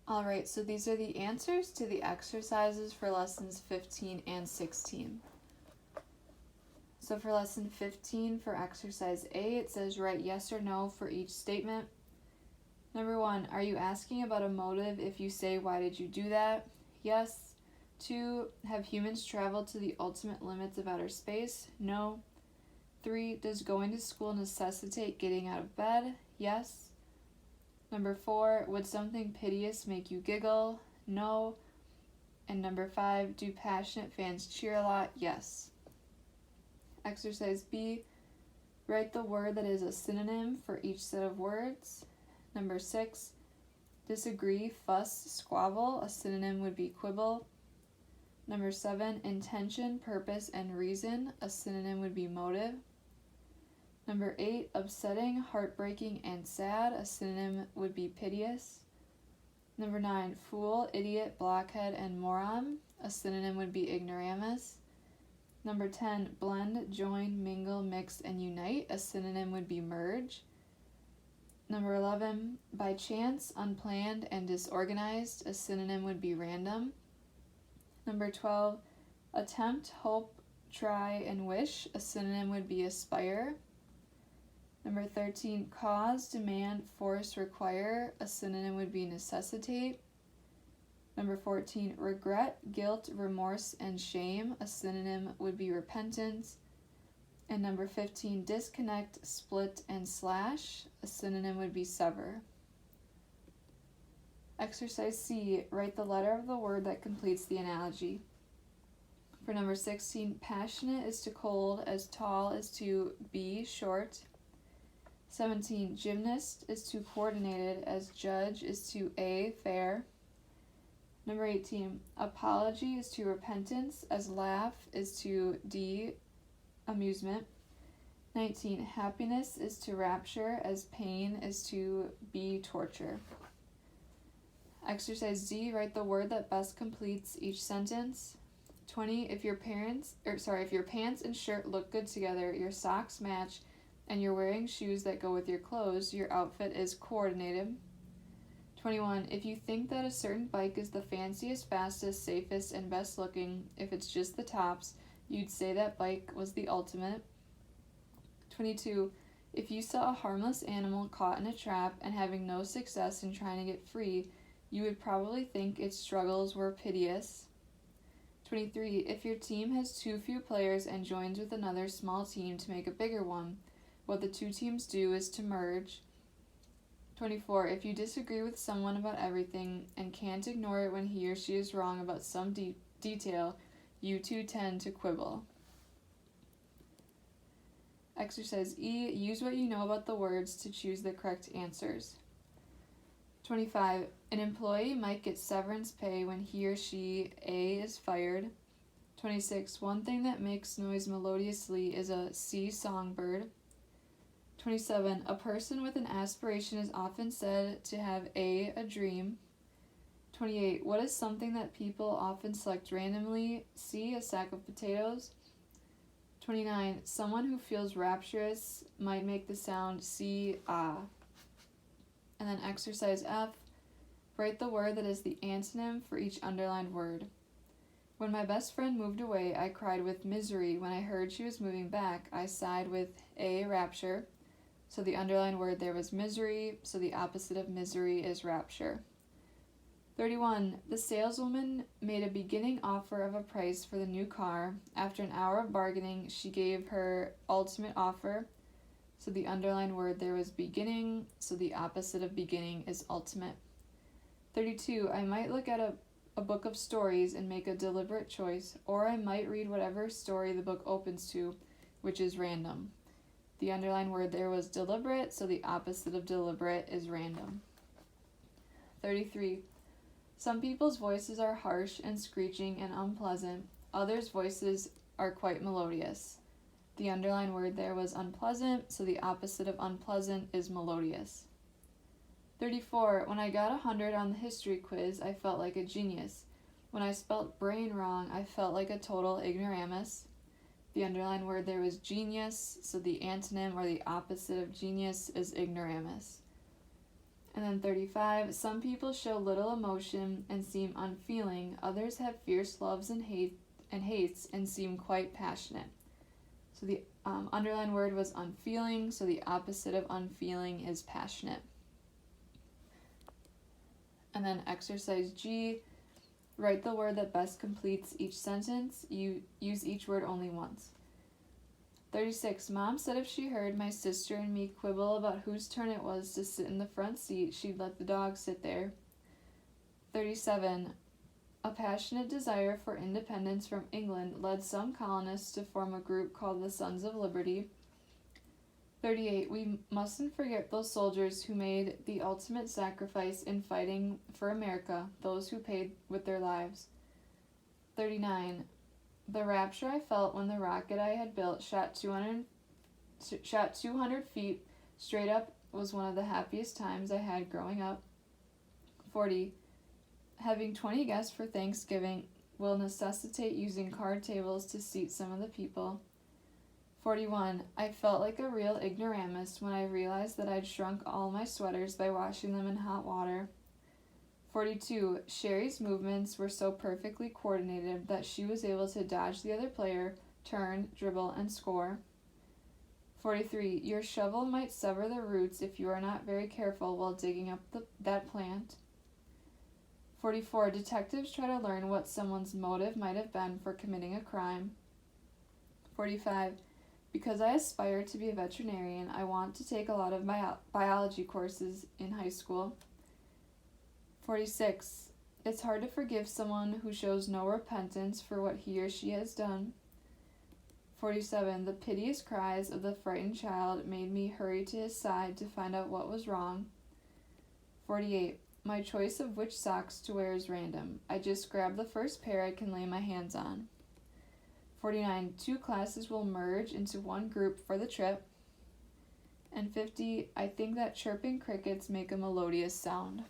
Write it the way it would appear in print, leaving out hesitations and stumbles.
Alright, so these are the answers to the exercises for lessons 15 and 16. So for lesson 15, for exercise A, it says write yes or no for each statement. Number 1, are you asking about a motive if you say why did you do that? Yes. 2, have humans traveled to the ultimate limits of outer space? No. 3, does going to school necessitate getting out of bed? Yes. Number 4, would something piteous make you giggle? No. And number 5, do passionate fans cheer a lot? Yes. Exercise B, write the word that is a synonym for each set of words. Number 6, disagree, fuss, squabble. A synonym would be quibble. Number 7, intention, purpose, and reason. A synonym would be motive. Number 8, upsetting, heartbreaking, and sad. A synonym would be piteous. Number 9, fool, idiot, blockhead, and moron. A synonym would be ignoramus. Number 10, blend, join, mingle, mix, and unite. A synonym would be merge. Number 11, by chance, unplanned, and disorganized. A synonym would be random. Number 12, attempt, hope, try, and wish. A synonym would be aspire. Number 13, cause, demand, force, require. A synonym would be necessitate. Number 14, regret, guilt, remorse, and shame. A synonym would be repentance. And number 15, disconnect, split, and slash. A synonym would be sever. Exercise C, write the letter of the word that completes the analogy. For number 16, passionate is to cold as tall is to be short. 17, gymnast is to coordinated as judge is to A, fair. Number 18, apology is to repentance as laugh is to D, amusement. 19, happiness is to rapture as pain is to B, torture. Exercise D, write the word that best completes each sentence. 20, if your pants and shirt look good together, your socks match, and you're wearing shoes that go with your clothes, your outfit is coordinated. 21, if you think that a certain bike is the fanciest, fastest, safest, and best looking, if it's just the tops, you'd say that bike was the ultimate. 22, if you saw a harmless animal caught in a trap and having no success in trying to get free, you would probably think its struggles were piteous. 23, if your team has too few players and joins with another small team to make a bigger one, what the two teams do is to merge. 24, if you disagree with someone about everything and can't ignore it when he or she is wrong about some detail, you two tend to quibble. Exercise E, use what you know about the words to choose the correct answers. 25, an employee might get severance pay when he or she A is fired. 26, one thing that makes noise melodiously is a C, songbird. 27, a person with an aspiration is often said to have a dream. 28, what is something that people often select randomly? C, a sack of potatoes. 29, someone who feels rapturous might make the sound C, ah. And then exercise F, write the word that is the antonym for each underlined word. When my best friend moved away, I cried with misery. When I heard she was moving back, I sighed with A, rapture. So the underlined word there was misery, so the opposite of misery is rapture. 31, the saleswoman made a beginning offer of a price for the new car. After an hour of bargaining, she gave her ultimate offer. So the underlined word there was beginning, so the opposite of beginning is ultimate. 32, I might look at a book of stories and make a deliberate choice, or I might read whatever story the book opens to, which is random. The underlined word there was deliberate, so the opposite of deliberate is random. 33, some people's voices are harsh and screeching and unpleasant. Others' voices are quite melodious. The underlined word there was unpleasant, so the opposite of unpleasant is melodious. 34, when I got 100 on the history quiz, I felt like a genius. When I spelt brain wrong, I felt like a total ignoramus. The underlined word there was genius, so the antonym or the opposite of genius is ignoramus. And then 35, some people show little emotion and seem unfeeling. Others have fierce loves and hates and seem quite passionate. So the underlined word was unfeeling, so the opposite of unfeeling is passionate. And then exercise G, write the word that best completes each sentence. You use each word only once. 36, Mom said if she heard my sister and me quibble about whose turn it was to sit in the front seat, she'd let the dog sit there. 37, a passionate desire for independence from England led some colonists to form a group called the Sons of Liberty. 38, we mustn't forget those soldiers who made the ultimate sacrifice in fighting for America, those who paid with their lives. 39, the rapture I felt when the rocket I had built shot 200 feet straight up was one of the happiest times I had growing up. 40, having 20 guests for Thanksgiving will necessitate using card tables to seat some of the people. 41, I felt like a real ignoramus when I realized that I'd shrunk all my sweaters by washing them in hot water. 42, Sherry's movements were so perfectly coordinated that she was able to dodge the other player, turn, dribble, and score. 43, your shovel might sever the roots if you are not very careful while digging up that plant. 44, detectives try to learn what someone's motive might have been for committing a crime. 45, because I aspire to be a veterinarian, I want to take a lot of biology courses in high school. 46, it's hard to forgive someone who shows no repentance for what he or she has done. 47, the piteous cries of the frightened child made me hurry to his side to find out what was wrong. 48, my choice of which socks to wear is random. I just grab the first pair I can lay my hands on. 49, two classes will merge into one group for the trip. And 50, I think that chirping crickets make a melodious sound.